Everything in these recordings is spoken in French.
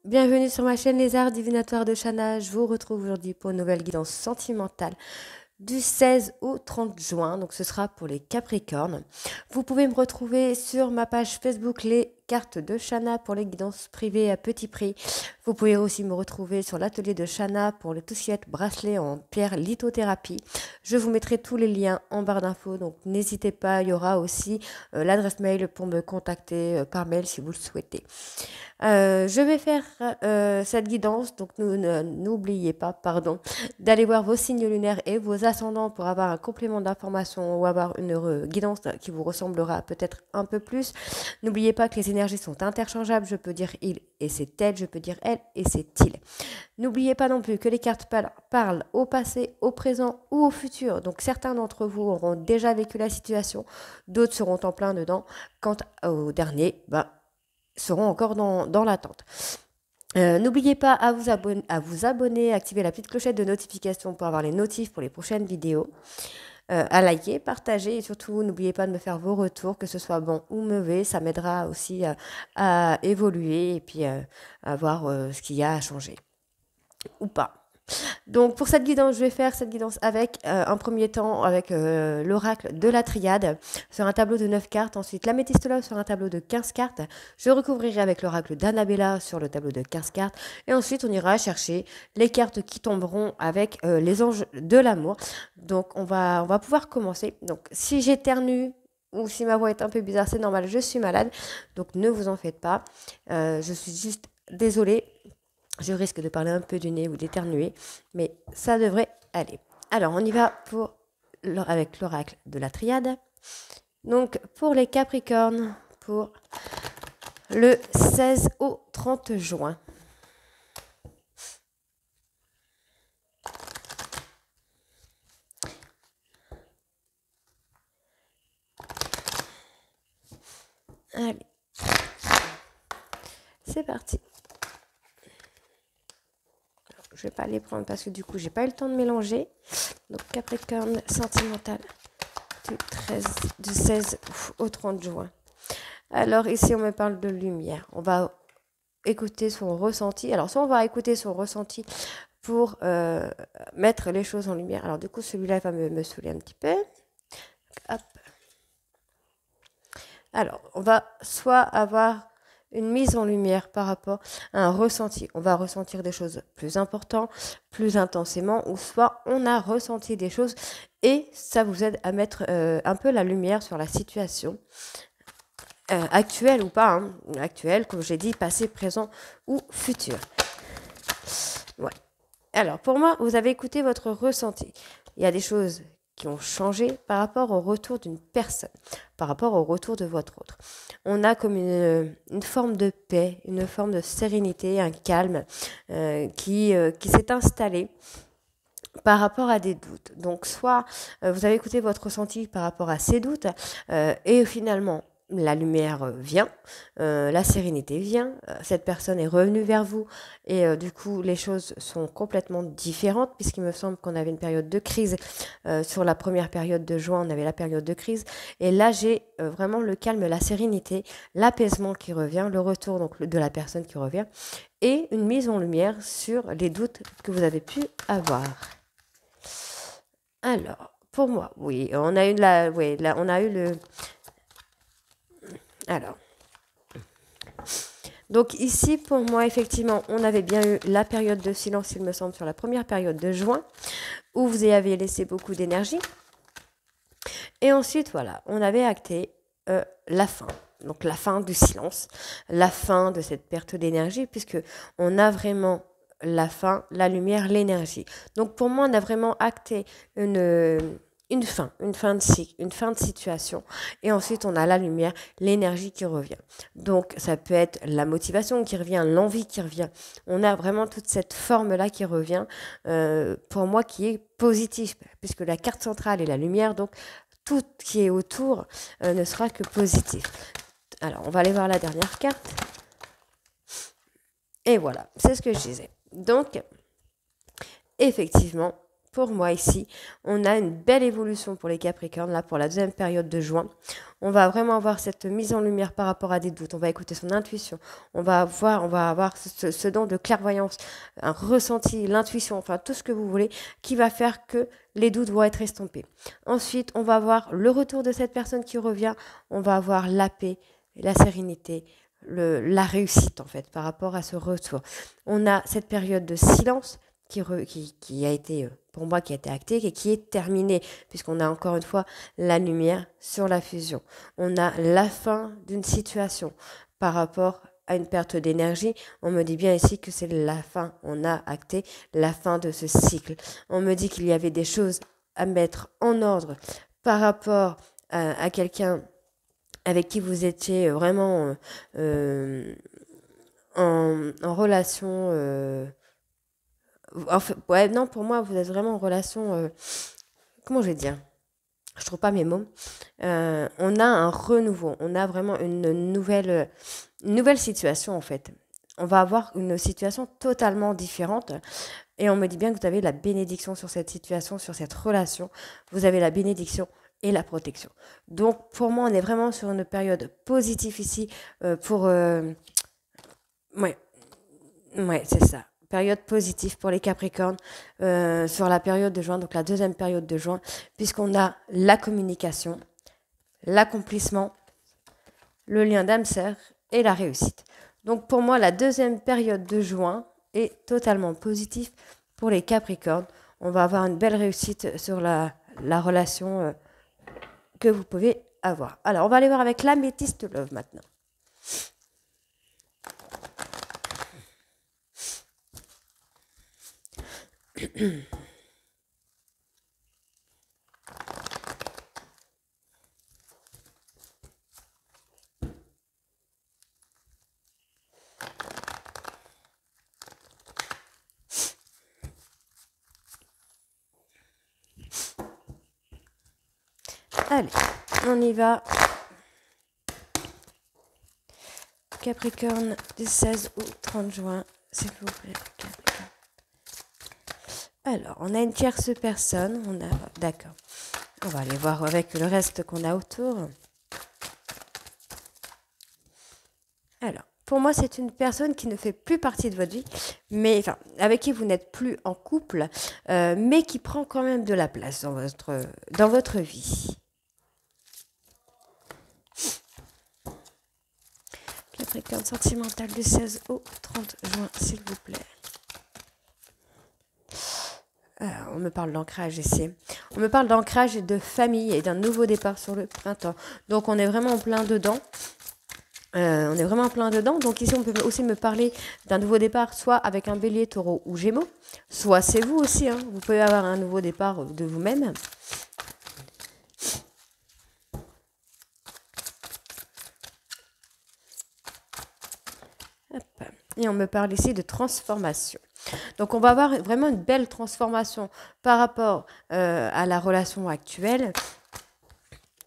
Bienvenue sur ma chaîne Les Arts Divinatoires de Shana. Je vous retrouve aujourd'hui pour une nouvelle guidance sentimentale du 16 au 30 juin. Donc ce sera pour les Capricornes. Vous pouvez me retrouver sur ma page Facebook Les Cartes de Shana pour les guidances privées à petit prix. Vous pouvez aussi me retrouver sur l'atelier de Shana pour le tout ce qui est bracelet en pierre lithothérapie. Je vous mettrai tous les liens en barre d'infos, donc n'hésitez pas. Il y aura aussi l'adresse mail pour me contacter par mail si vous le souhaitez. Je vais faire cette guidance, donc n'oubliez pas, pardon, d'aller voir vos signes lunaires et vos ascendants pour avoir un complément d'information ou avoir une guidance qui vous ressemblera peut-être un peu plus. N'oubliez pas que les énergies sont interchangeables, je peux dire il et c'est elle, je peux dire elle et c'est il. N'oubliez pas non plus que les cartes parlent au passé, au présent ou au futur. Donc certains d'entre vous auront déjà vécu la situation, d'autres seront en plein dedans. Quant au dernier, seront encore dans l'attente. N'oubliez pas à vous abonner, activer la petite clochette de notification pour avoir les notifs pour les prochaines vidéos. À liker, partager et surtout n'oubliez pas de me faire vos retours, que ce soit bon ou mauvais, ça m'aidera aussi à évoluer et puis à voir ce qu'il y a à changer ou pas. Donc pour cette guidance, je vais faire cette guidance avec un premier temps avec l'oracle de la triade sur un tableau de 9 cartes, ensuite l'améthystologue sur un tableau de 15 cartes, je recouvrirai avec l'oracle d'Annabella sur le tableau de 15 cartes et ensuite on ira chercher les cartes qui tomberont avec les anges de l'amour. Donc on va pouvoir commencer. Donc si j'éternue ou si ma voix est un peu bizarre, c'est normal, je suis malade, donc ne vous en faites pas, je suis juste désolée. Je risque de parler un peu du nez ou d'éternuer, mais ça devrait aller. Alors, on y va avec l'oracle de la triade. Donc, pour les Capricornes, pour le 16 au 30 juin. Allez, c'est parti. Je ne vais pas les prendre parce que du coup, j'ai pas eu le temps de mélanger. Donc, Capricorne sentimental du 16 au 30 juin. Alors, ici, on me parle de lumière. On va écouter son ressenti. Alors, soit on va écouter son ressenti pour mettre les choses en lumière. Alors, du coup, celui-là va me saouler un petit peu. Hop. Alors, on va soit avoir une mise en lumière par rapport à un ressenti. On va ressentir des choses plus importantes, plus intensément, ou soit on a ressenti des choses et ça vous aide à mettre un peu la lumière sur la situation actuelle ou pas. Actuelle, comme j'ai dit, passé, présent ou futur. Ouais. Alors, pour moi, vous avez écouté votre ressenti. Il y a des choses qui ont changé par rapport au retour d'une personne, par rapport au retour de votre autre. On a comme une forme de paix, une forme de sérénité, un calme qui s'est installé par rapport à des doutes. Donc, soit vous avez écouté votre ressenti par rapport à ces doutes et finalement, la lumière vient, la sérénité vient, cette personne est revenue vers vous et du coup les choses sont complètement différentes puisqu'il me semble qu'on avait une période de crise. Sur la première période de juin, on avait la période de crise et là j'ai vraiment le calme, la sérénité, l'apaisement qui revient, le retour donc de la personne qui revient et une mise en lumière sur les doutes que vous avez pu avoir. Alors, pour moi, oui, on a eu on a eu le... Alors, donc ici, pour moi, effectivement, on avait bien eu la période de silence, il me semble, sur la première période de juin, où vous y avez laissé beaucoup d'énergie. Et ensuite, voilà, on avait acté la fin. Donc la fin du silence, la fin de cette perte d'énergie, puisque on a vraiment la fin, la lumière, l'énergie. Donc pour moi, on a vraiment acté une fin de cycle, une fin de situation. Et ensuite, on a la lumière, l'énergie qui revient. Donc, ça peut être la motivation qui revient, l'envie qui revient. On a vraiment toute cette forme-là qui revient, pour moi, qui est positive, puisque la carte centrale est la lumière, donc tout qui est autour ne sera que positif. Alors, on va aller voir la dernière carte. Et voilà, c'est ce que je disais. Donc, effectivement, pour moi ici, on a une belle évolution pour les Capricornes, là, pour la deuxième période de juin. On va vraiment avoir cette mise en lumière par rapport à des doutes. On va écouter son intuition. On va avoir ce don de clairvoyance, un ressenti, l'intuition, enfin tout ce que vous voulez, qui va faire que les doutes vont être estompés. Ensuite, on va avoir le retour de cette personne qui revient. On va avoir la paix, la sérénité, la réussite en fait par rapport à ce retour. On a cette période de silence qui a été, pour moi, qui a été actée et qui est terminée, puisqu'on a encore une fois la lumière sur la fusion. On a la fin d'une situation par rapport à une perte d'énergie. On me dit bien ici que c'est la fin. On a acté la fin de ce cycle. On me dit qu'il y avait des choses à mettre en ordre par rapport à quelqu'un avec qui vous étiez vraiment en relation. Ouais, non, pour moi, vous êtes vraiment en relation. Comment je vais dire? Je trouve pas mes mots. On a un renouveau. On a vraiment une nouvelle situation, en fait. On va avoir une situation totalement différente. Et on me dit bien que vous avez la bénédiction sur cette situation, sur cette relation. Vous avez la bénédiction et la protection. Donc, pour moi, on est vraiment sur une période positive ici Ouais, ouais, c'est ça. Période positive pour les Capricornes sur la période de juin, donc la deuxième période de juin, puisqu'on a la communication, l'accomplissement, le lien d'âme-sœur et la réussite. Donc pour moi, la deuxième période de juin est totalement positive pour les Capricornes. On va avoir une belle réussite sur la relation que vous pouvez avoir. Alors, on va aller voir avec l'améthyste love maintenant. Allez, on y va. Capricorne du 16 au 30 juin, s'il vous plaît. Capricorne. Alors, on a une tierce personne. D'accord. On va aller voir avec le reste qu'on a autour. Alors, pour moi, c'est une personne qui ne fait plus partie de votre vie, mais enfin, avec qui vous n'êtes plus en couple, mais qui prend quand même de la place dans votre vie. Capricorne sentimental du 16 au 30 juin, s'il vous plaît. On me parle d'ancrage ici. On me parle d'ancrage et de famille et d'un nouveau départ sur le printemps. Donc, on est vraiment en plein dedans. Donc ici, on peut aussi me parler d'un nouveau départ, soit avec un bélier, taureau ou gémeaux, soit c'est vous aussi. Vous pouvez avoir un nouveau départ de vous-même. Et on me parle ici de transformation. Donc, on va avoir vraiment une belle transformation par rapport à la relation actuelle.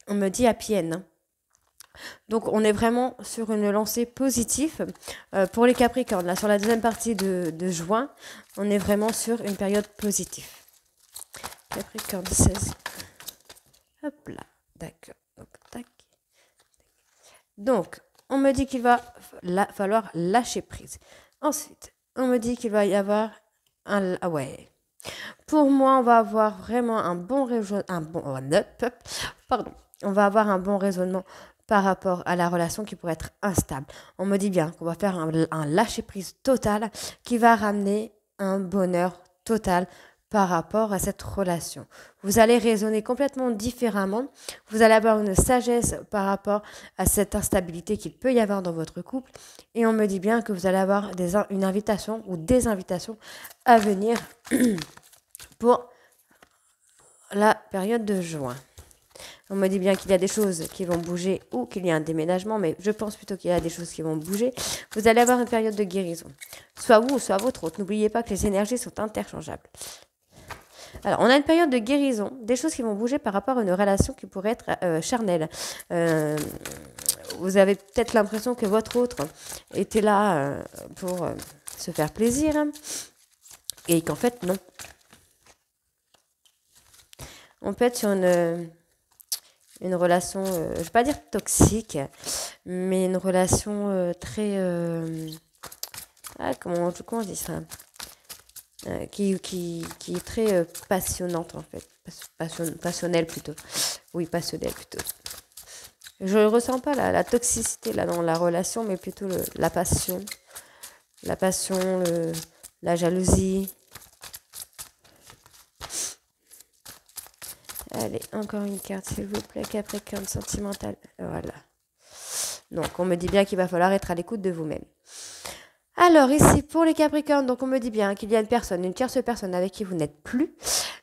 On me dit happy end. Donc, on est vraiment sur une lancée positive pour les Capricornes. Là, sur la deuxième partie de juin, on est vraiment sur une période positive. Capricorne 16. Hop là, d'accord. Donc, on me dit qu'il va falloir lâcher prise. Ensuite, on me dit qu'il va y avoir ah ouais. Pour moi, on va avoir vraiment un bon On va avoir un bon raisonnement par rapport à la relation qui pourrait être instable. On me dit bien qu'on va faire un lâcher-prise total qui va ramener un bonheur total par rapport à cette relation. Vous allez raisonner complètement différemment. Vous allez avoir une sagesse par rapport à cette instabilité qu'il peut y avoir dans votre couple. Et on me dit bien que vous allez avoir une invitation ou des invitations à venir pour la période de juin. On me dit bien qu'il y a des choses qui vont bouger ou qu'il y a un déménagement, mais je pense plutôt qu'il y a des choses qui vont bouger. Vous allez avoir une période de guérison. Soit vous, soit votre autre. N'oubliez pas que les énergies sont interchangeables. Alors, on a une période de guérison, des choses qui vont bouger par rapport à une relation qui pourrait être charnelle. Vous avez peut-être l'impression que votre autre était là pour se faire plaisir et qu'en fait, non. On peut être sur une relation, je vais pas dire toxique, mais une relation très... comment on dit ça? Qui est très passionnante en fait. Passionnelle plutôt. Oui, passionnelle plutôt. Je ne ressens pas la toxicité là dans la relation, mais plutôt la passion. La passion, la jalousie. Allez, encore une carte s'il vous plaît. Capricorne sentimental. Voilà. Donc, on me dit bien qu'il va falloir être à l'écoute de vous-même. Alors ici, pour les Capricornes, donc on me dit bien qu'il y a une tierce personne avec qui vous n'êtes plus,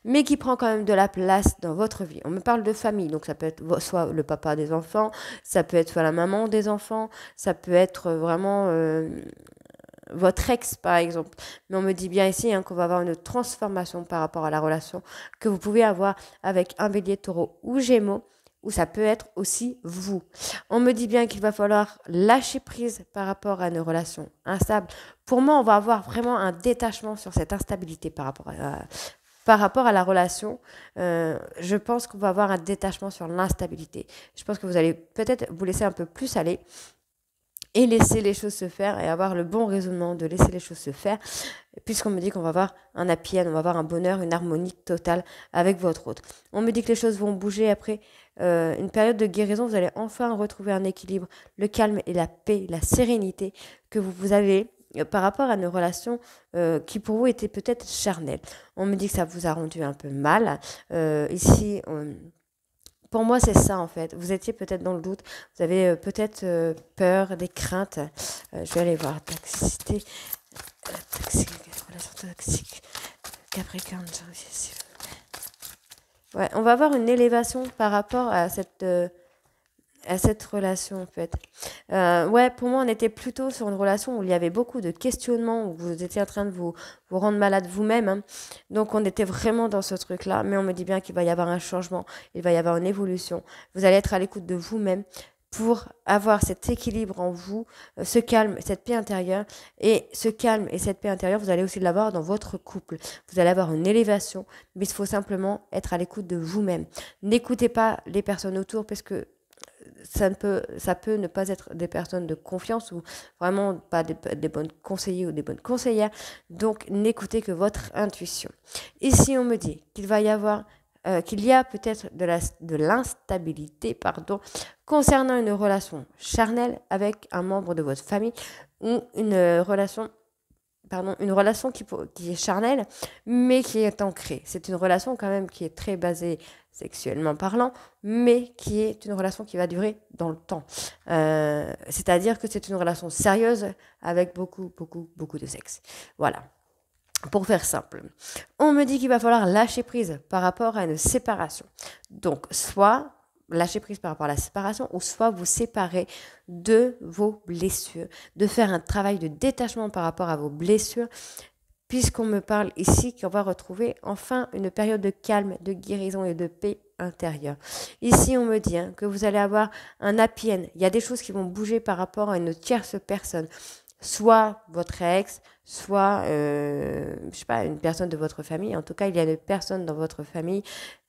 mais qui prend quand même de la place dans votre vie. On me parle de famille, donc ça peut être soit le papa des enfants, ça peut être soit la maman des enfants, ça peut être vraiment votre ex par exemple. Mais on me dit bien ici qu'on va avoir une transformation par rapport à la relation que vous pouvez avoir avec un bélier, taureau ou gémeaux, ou ça peut être aussi vous. On me dit bien qu'il va falloir lâcher prise par rapport à une relation instable. Pour moi, on va avoir vraiment un détachement sur cette instabilité par rapport à la relation. Je pense qu'on va avoir un détachement sur l'instabilité. Je pense que vous allez peut-être vous laisser un peu plus aller et laisser les choses se faire et avoir le bon raisonnement de laisser les choses se faire, puisqu'on me dit qu'on va avoir un happy end, on va avoir un bonheur, une harmonie totale avec votre autre. On me dit que les choses vont bouger après une période de guérison, vous allez enfin retrouver un équilibre, le calme et la paix, la sérénité que vous avez par rapport à une relation qui pour vous était peut-être charnelle. On me dit que ça vous a rendu un peu mal. Ici, pour moi, c'est ça en fait. Vous étiez peut-être dans le doute, vous avez peut-être peur, des craintes. Je vais aller voir. Toxicité, relation toxique, Capricorne, janvier. Ouais, on va avoir une élévation par rapport à cette relation en fait. Ouais, pour moi, on était plutôt sur une relation où il y avait beaucoup de questionnements, où vous étiez en train de vous rendre malade vous-même. Hein. Donc, on était vraiment dans ce truc-là. Mais on me dit bien qu'il va y avoir un changement, il va y avoir une évolution. Vous allez être à l'écoute de vous-même pour avoir cet équilibre en vous, ce calme, cette paix intérieure. Et ce calme et cette paix intérieure, vous allez aussi l'avoir dans votre couple. Vous allez avoir une élévation, mais il faut simplement être à l'écoute de vous-même. N'écoutez pas les personnes autour parce que ça peut ne pas être des personnes de confiance ou vraiment pas des bonnes conseillers ou des bonnes conseillères. Donc, n'écoutez que votre intuition. Ici, on me dit qu'il y a peut-être de l'instabilité, concernant une relation charnelle avec un membre de votre famille ou une relation qui est charnelle, mais qui est ancrée. C'est une relation quand même qui est très basée sexuellement parlant, mais qui est une relation qui va durer dans le temps. C'est-à-dire que c'est une relation sérieuse avec beaucoup, beaucoup, beaucoup de sexe. Voilà. Pour faire simple, on me dit qu'il va falloir lâcher prise par rapport à une séparation. Donc, soit lâcher prise par rapport à la séparation, ou soit vous séparer de vos blessures, de faire un travail de détachement par rapport à vos blessures, puisqu'on me parle ici qu'on va retrouver enfin une période de calme, de guérison et de paix intérieure. Ici, on me dit que vous allez avoir un happy end. Il y a des choses qui vont bouger par rapport à une tierce personne, soit votre ex, soit, je sais pas, une personne de votre famille. En tout cas, il y a une personne dans votre famille,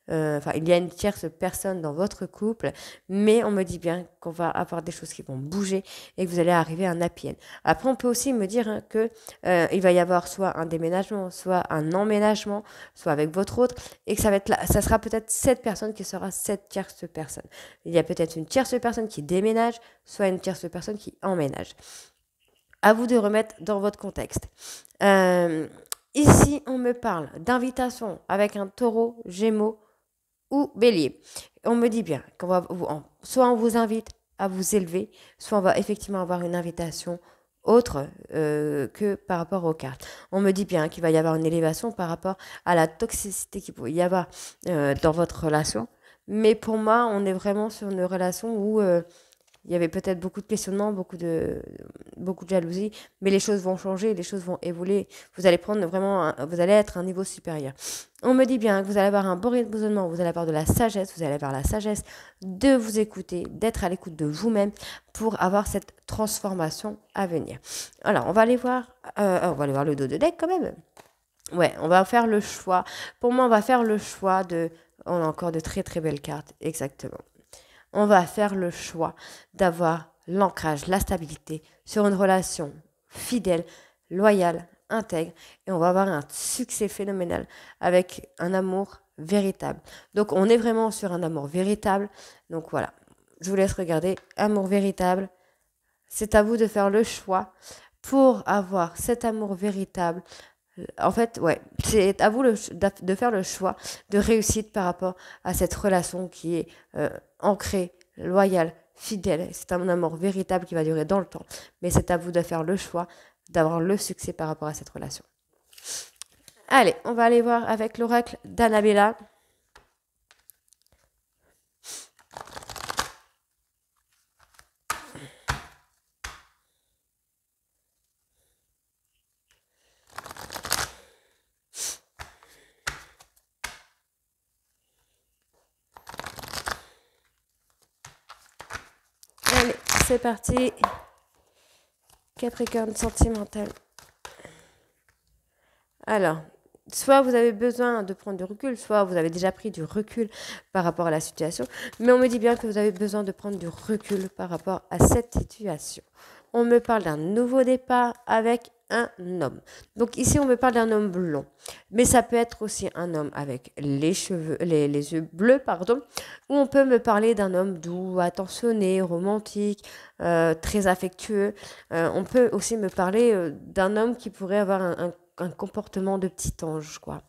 il y a une tierce personne dans votre couple, mais on me dit bien qu'on va avoir des choses qui vont bouger et que vous allez arriver à un happy end. Après, on peut aussi me dire que il va y avoir soit un déménagement, soit un emménagement, soit avec votre autre, et que ça sera peut-être cette personne qui sera cette tierce personne. Il y a peut-être une tierce personne qui déménage, soit une tierce personne qui emménage. À vous de remettre dans votre contexte. Ici, on me parle d'invitation avec un taureau, gémeaux ou bélier. On me dit bien soit on vous invite à vous élever, soit on va effectivement avoir une invitation autre que par rapport aux cartes. On me dit bien qu'il va y avoir une élévation par rapport à la toxicité qu'il peut y avoir dans votre relation. Mais pour moi, on est vraiment sur une relation où il y avait peut-être beaucoup de questionnements, beaucoup de jalousie, mais les choses vont changer, les choses vont évoluer. Vous allez vous allez être à un niveau supérieur. On me dit bien que vous allez avoir un bon raisonnement, vous allez avoir de la sagesse, vous allez avoir la sagesse de vous écouter, d'être à l'écoute de vous-même pour avoir cette transformation à venir. Alors, on va aller voir le dos de deck quand même. Ouais, on va faire le choix. Pour moi, on va faire le choix de On a encore de très très belles cartes, exactement. On va faire le choix d'avoir l'ancrage, la stabilité sur une relation fidèle, loyale, intègre, et on va avoir un succès phénoménal avec un amour véritable. Donc on est vraiment sur un amour véritable. Donc voilà, je vous laisse regarder. Amour véritable, c'est à vous de faire le choix pour avoir cet amour véritable. En fait, ouais, c'est à vous de faire le choix de réussite par rapport à cette relation qui est ancrée, loyale, fidèle. C'est un amour véritable qui va durer dans le temps. Mais c'est à vous de faire le choix d'avoir le succès par rapport à cette relation. Allez, on va aller voir avec l'oracle d'Annabella. Allez, c'est parti. Capricorne sentimental. Alors, soit vous avez besoin de prendre du recul, soit vous avez déjà pris du recul par rapport à la situation, mais on me dit bien que vous avez besoin de prendre du recul par rapport à cette situation. On me parle d'un nouveau départ avec un homme. Donc ici, on me parle d'un homme blond, mais ça peut être aussi un homme avec les cheveux, les yeux bleus, pardon, ou on peut me parler d'un homme doux, attentionné, romantique, très affectueux. On peut aussi me parler d'un homme qui pourrait avoir un comportement de petit ange, quoi.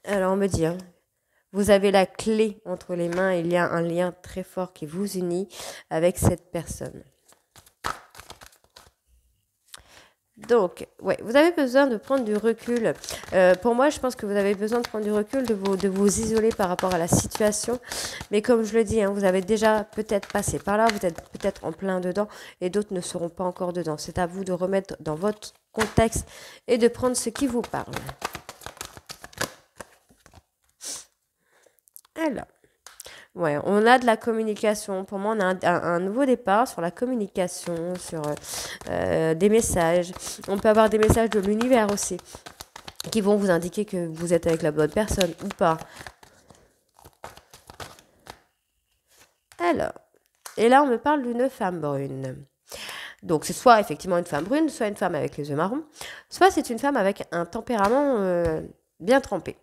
Alors, on me dit, hein, vous avez la clé entre les mains, il y a un lien très fort qui vous unit avec cette personne. Donc, ouais, vous avez besoin de prendre du recul. Pour moi, je pense que vous avez besoin de prendre du recul, de vous isoler par rapport à la situation. Mais comme je le dis, hein, vous avez déjà peut-être passé par là, vous êtes peut-être en plein dedans et d'autres ne seront pas encore dedans. C'est à vous de remettre dans votre contexte et de prendre ce qui vous parle. Alors, ouais, on a de la communication. Pour moi, on a un nouveau départ sur la communication, sur des messages. On peut avoir des messages de l'univers aussi, qui vont vous indiquer que vous êtes avec la bonne personne ou pas. Alors, et là, on me parle d'une femme brune. Donc, c'est soit effectivement une femme brune, soit une femme avec les yeux marrons, soit c'est une femme avec un tempérament bien trempé.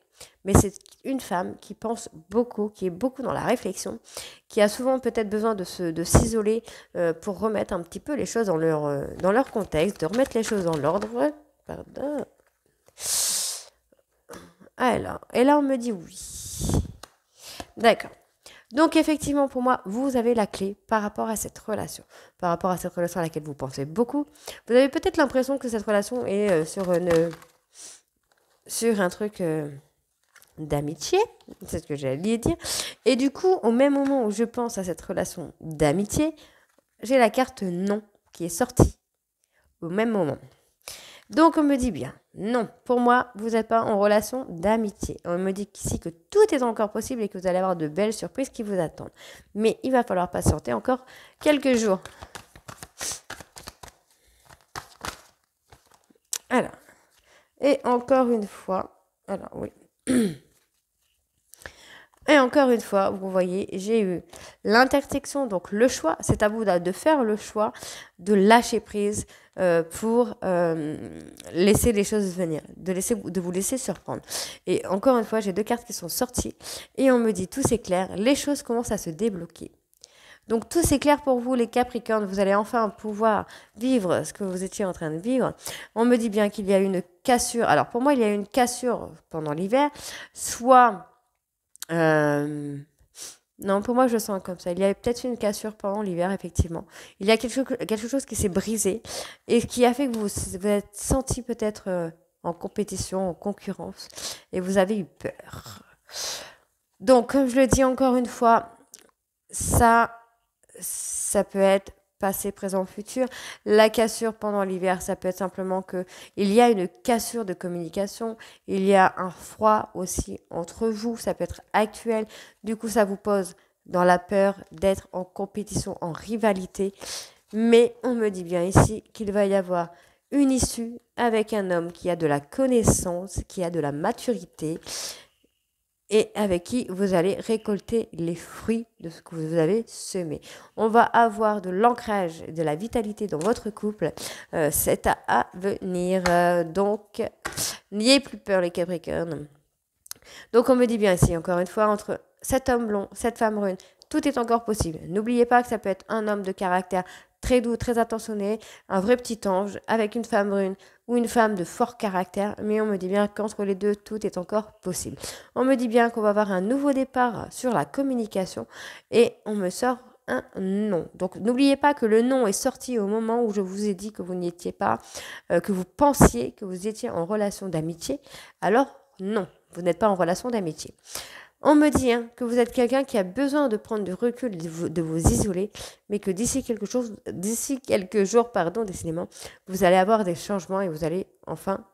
Mais c'est une femme qui pense beaucoup, qui est beaucoup dans la réflexion, qui a souvent peut-être besoin de s'isoler pour remettre un petit peu les choses dans leur contexte, de remettre les choses dans l'ordre. Pardon. Alors, et là on me dit oui. D'accord. Donc effectivement, pour moi, vous avez la clé par rapport à cette relation. Par rapport à cette relation à laquelle vous pensez beaucoup. Vous avez peut-être l'impression que cette relation est sur un truc d'amitié, c'est ce que j'allais dire. Et du coup, au même moment où je pense à cette relation d'amitié, j'ai la carte non qui est sortie au même moment. Donc on me dit bien, non, pour moi, vous n'êtes pas en relation d'amitié. On me dit ici que tout est encore possible et que vous allez avoir de belles surprises qui vous attendent. Mais il va falloir patienter encore quelques jours. Alors, et encore une fois, alors oui. Et encore une fois, vous voyez, j'ai eu l'intersection, donc le choix, c'est à vous de faire le choix de lâcher prise pour laisser les choses venir, de vous laisser surprendre. Et encore une fois, j'ai 2 cartes qui sont sorties et on me dit tout c'est clair, les choses commencent à se débloquer. Donc tout c'est clair pour vous les Capricornes, vous allez enfin pouvoir vivre ce que vous étiez en train de vivre. On me dit bien qu'il y a une cassure. Alors pour moi, il y a une cassure pendant l'hiver, soit... non, pour moi, je le sens comme ça. Il y a peut-être une cassure pendant l'hiver, effectivement. Il y a quelque chose qui s'est brisé et qui a fait que vous vous êtes senti peut-être en compétition, en concurrence, et vous avez eu peur. Donc, comme je le dis encore une fois, ça peut être passé, présent, futur. La cassure pendant l'hiver, ça peut être simplement que il y a une cassure de communication, il y a un froid aussi entre vous, ça peut être actuel. Du coup, ça vous pose dans la peur d'être en compétition, en rivalité. Mais on me dit bien ici qu'il va y avoir une issue avec un homme qui a de la connaissance, qui a de la maturité et avec qui vous allez récolter les fruits de ce que vous avez semé. On va avoir de l'ancrage, de la vitalité dans votre couple. C'est à venir. Donc, n'ayez plus peur les Capricornes. Donc, on me dit bien ici, encore une fois, entre cet homme blond, cette femme brune, tout est encore possible. N'oubliez pas que ça peut être un homme de caractère très doux, très attentionné, un vrai petit ange, avec une femme brune ou une femme de fort caractère, mais on me dit bien qu'entre les deux, tout est encore possible. On me dit bien qu'on va avoir un nouveau départ sur la communication et on me sort un non. Donc n'oubliez pas que le non est sorti au moment où je vous ai dit que vous n'y étiez pas, que vous pensiez que vous étiez en relation d'amitié. Alors non, vous n'êtes pas en relation d'amitié. On me dit que vous êtes quelqu'un qui a besoin de prendre du recul, de vous isoler, mais que d'ici quelques jours, décidément, vous allez avoir des changements et vous allez enfin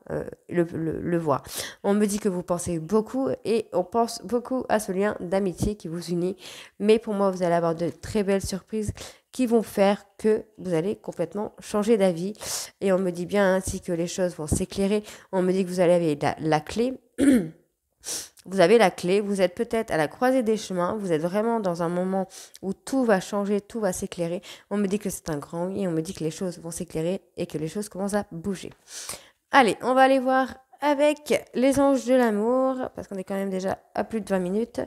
le voir. On me dit que vous pensez beaucoup et on pense beaucoup à ce lien d'amitié qui vous unit, mais pour moi, vous allez avoir de très belles surprises qui vont faire que vous allez complètement changer d'avis. Et on me dit bien ainsi que les choses vont s'éclairer. On me dit que vous allez avoir la clé. Vous avez la clé, vous êtes peut-être à la croisée des chemins, vous êtes vraiment dans un moment où tout va changer, tout va s'éclairer. On me dit que c'est un grand oui, on me dit que les choses vont s'éclairer et que les choses commencent à bouger. Allez, on va aller voir avec les anges de l'amour, parce qu'on est quand même déjà à plus de 20 minutes.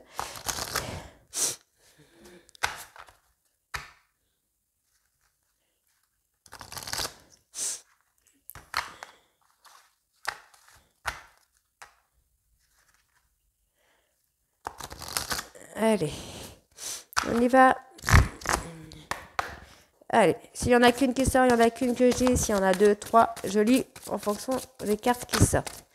Allez, on y va. Allez, s'il n'y en a qu'une qui sort, il n'y en a qu'une que j'ai. S'il y en a 2, 3, je lis en fonction des cartes qui sortent.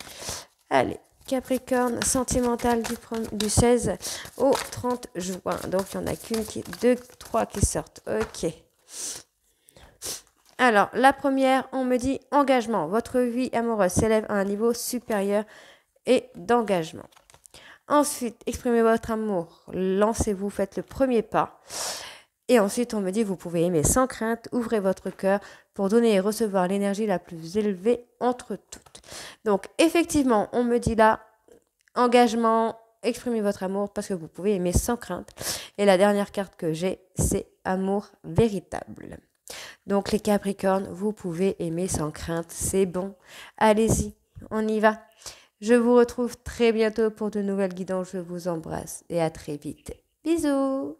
Allez, Capricorne, sentimental du 16 au 30 juin. Donc, il n'y en a qu'une, 2, 3 qui sortent. Ok. Alors, la première, on me dit engagement. Votre vie amoureuse s'élève à un niveau supérieur et d'engagement. Ensuite, exprimez votre amour. Lancez-vous, faites le premier pas. Et ensuite, on me dit, vous pouvez aimer sans crainte, ouvrez votre cœur pour donner et recevoir l'énergie la plus élevée entre toutes. Donc, effectivement, on me dit là, engagement, exprimez votre amour parce que vous pouvez aimer sans crainte. Et la dernière carte que j'ai, c'est amour véritable. Donc, les Capricornes, vous pouvez aimer sans crainte, c'est bon. Allez-y, on y va. Je vous retrouve très bientôt pour de nouvelles guidances. Je vous embrasse et à très vite. Bisous!